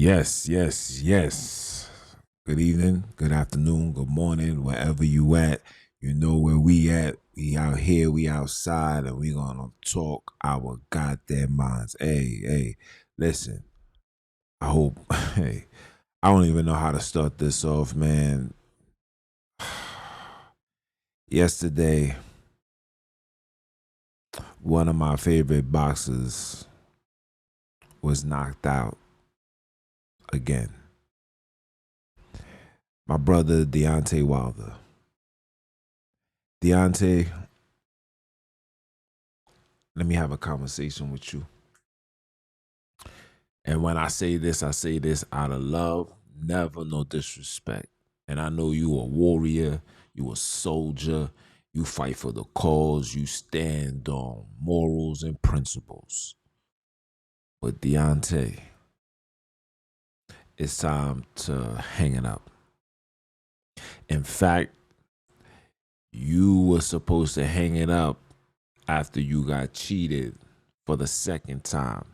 Yes, yes, yes. Good evening, good afternoon, good morning, wherever you at. You know where we at. We out here, we outside, and we gonna talk our goddamn minds. Hey, listen. I hope. Hey, I don't even know how to start this off, man. Yesterday, one of my favorite boxers was knocked out again. My brother Deontay Wilder. Deontay, let me have a conversation with you. And when I say this out of love, never no disrespect. And I know you a warrior, you a soldier, you fight for the cause, you stand on morals and principles. But Deontay, it's time to hang it up. In fact, you were supposed to hang it up after you got cheated for the second time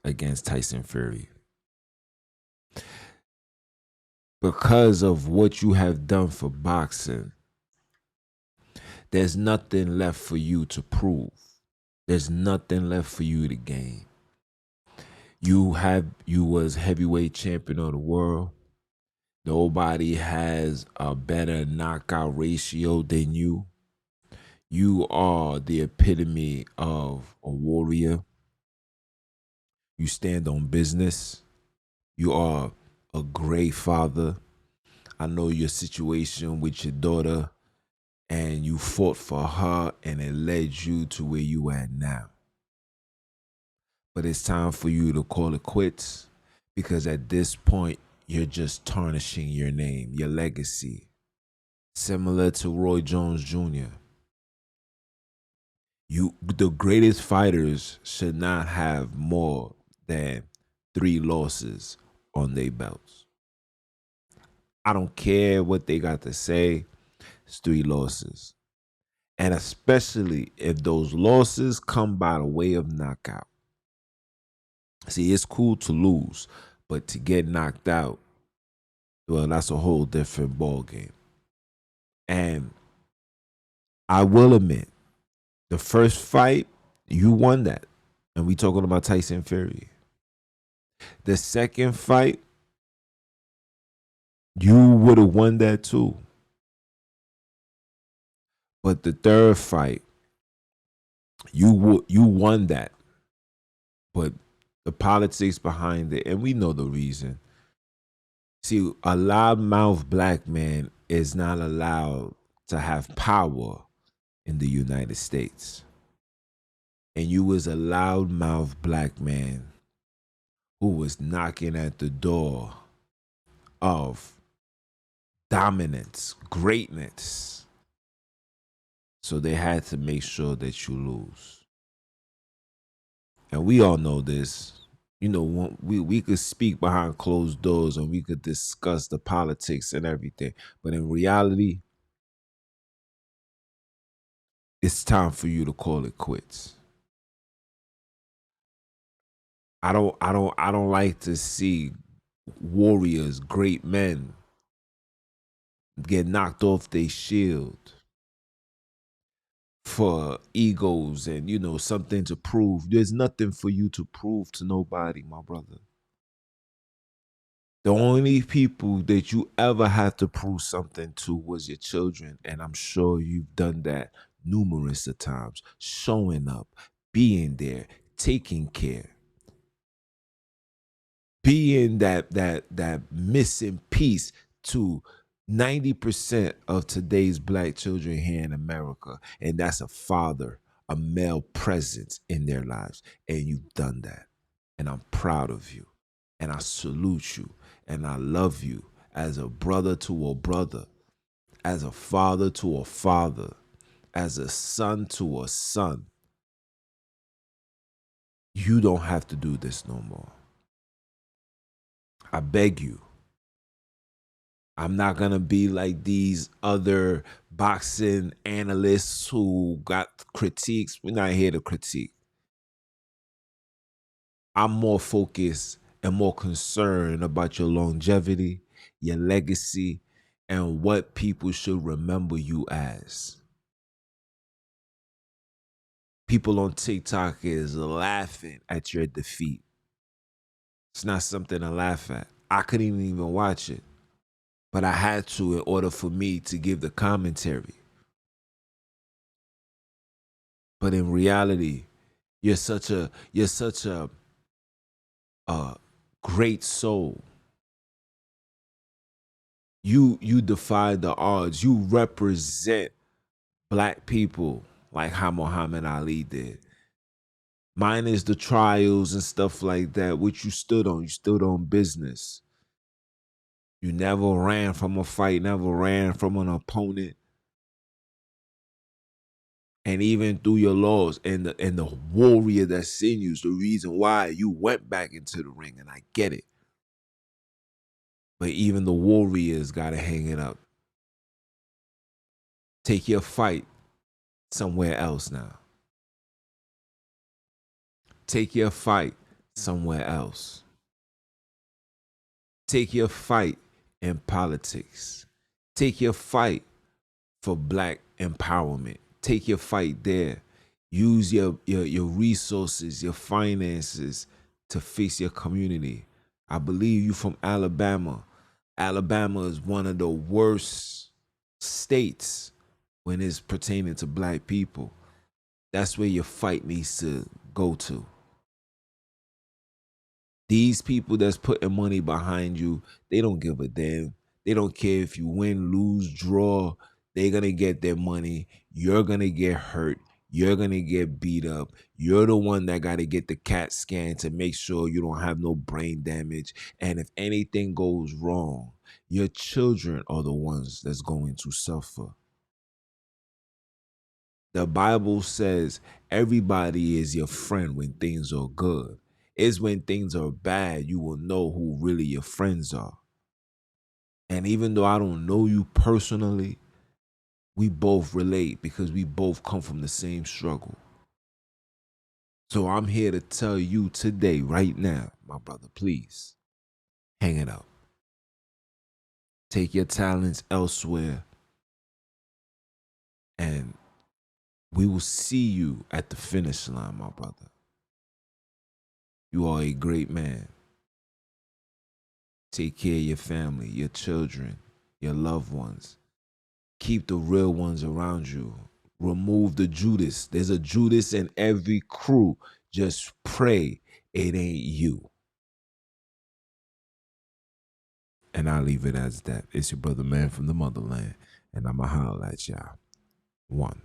against Tyson Fury. Because of what you have done for boxing, there's nothing left for you to prove. There's nothing left for you to gain. You was heavyweight champion of the world. Nobody has a better knockout ratio than you. You are the epitome of a warrior. You stand on business. You are a great father. I know your situation with your daughter, and you fought for her, and it led you to where you at now. But it's time for you to call it quits, because at this point, you're just tarnishing your name, your legacy. Similar to Roy Jones Jr. The greatest fighters should not have more than 3 losses on their belts. I don't care what they got to say, it's 3 losses. And especially if those losses come by the way of knockout. See, it's cool to lose, but to get knocked out, well, that's a whole different ball game. And I will admit, the first fight, you won that. And we talking about Tyson Fury. The second fight, you would have won that too. But the third fight, you won that. But the politics behind it, and we know the reason. See, a loudmouth black man is not allowed to have power in the United States. And you was a loudmouth black man who was knocking at the door of dominance, greatness. So they had to make sure that you lose. And we all know this. You know, we could speak behind closed doors and we could discuss the politics and everything. But in reality, it's time for you to call it quits. I don't like to see warriors, great men get knocked off their shield for egos and something to prove. There's nothing for you to prove to nobody, my brother. The only people that you ever had to prove something to was your children, and I'm sure you've done that numerous of times, showing up, being there, taking care, being that missing piece to 90% of today's black children here in America. And that's a father, a male presence in their lives. And you've done that. And I'm proud of you. And I salute you. And I love you as a brother to a brother, as a father to a father, as a son to a son. You don't have to do this no more. I beg you. I'm not going to be like these other boxing analysts who got critiques. We're not here to critique. I'm more focused and more concerned about your longevity, your legacy, and what people should remember you as. People on TikTok is laughing at your defeat. It's not something to laugh at. I couldn't even watch it, but I had to in order for me to give the commentary. But in reality, you're such a great soul. You defy the odds. You represent black people like how Muhammad Ali did. Minus the trials and stuff like that, which you stood on. You stood on business. You never ran from a fight, never ran from an opponent. And even through your laws and the warrior that's in you is the reason why you went back into the ring. And I get it. But even the warriors gotta hang it up. Take your fight somewhere else now. Take your fight somewhere else. Take your fight in politics. Take your fight for black empowerment. Take your fight there. Use your resources, your finances to face your community. I believe you from Alabama. Alabama is one of the worst states when it's pertaining to black people. That's where your fight needs to go to. These people that's putting money behind you, they don't give a damn. They don't care if you win, lose, draw. They're going to get their money. You're going to get hurt. You're going to get beat up. You're the one that got to get the CAT scan to make sure you don't have no brain damage. And if anything goes wrong, your children are the ones that's going to suffer. The Bible says everybody is your friend when things are good. It's when things are bad you will know who really your friends are. And even though I don't know you personally, we both relate because we both come from the same struggle. So I'm here to tell you today, right now, my brother, please hang it up. Take your talents elsewhere, and we will see you at the finish line, my brother. You are a great man. Take care of your family, your children, your loved ones. Keep the real ones around you. Remove the Judas. There's a Judas in every crew. Just pray it ain't you. And I'll leave it as that. It's your brother man from the motherland. And I'ma holler at y'all. One.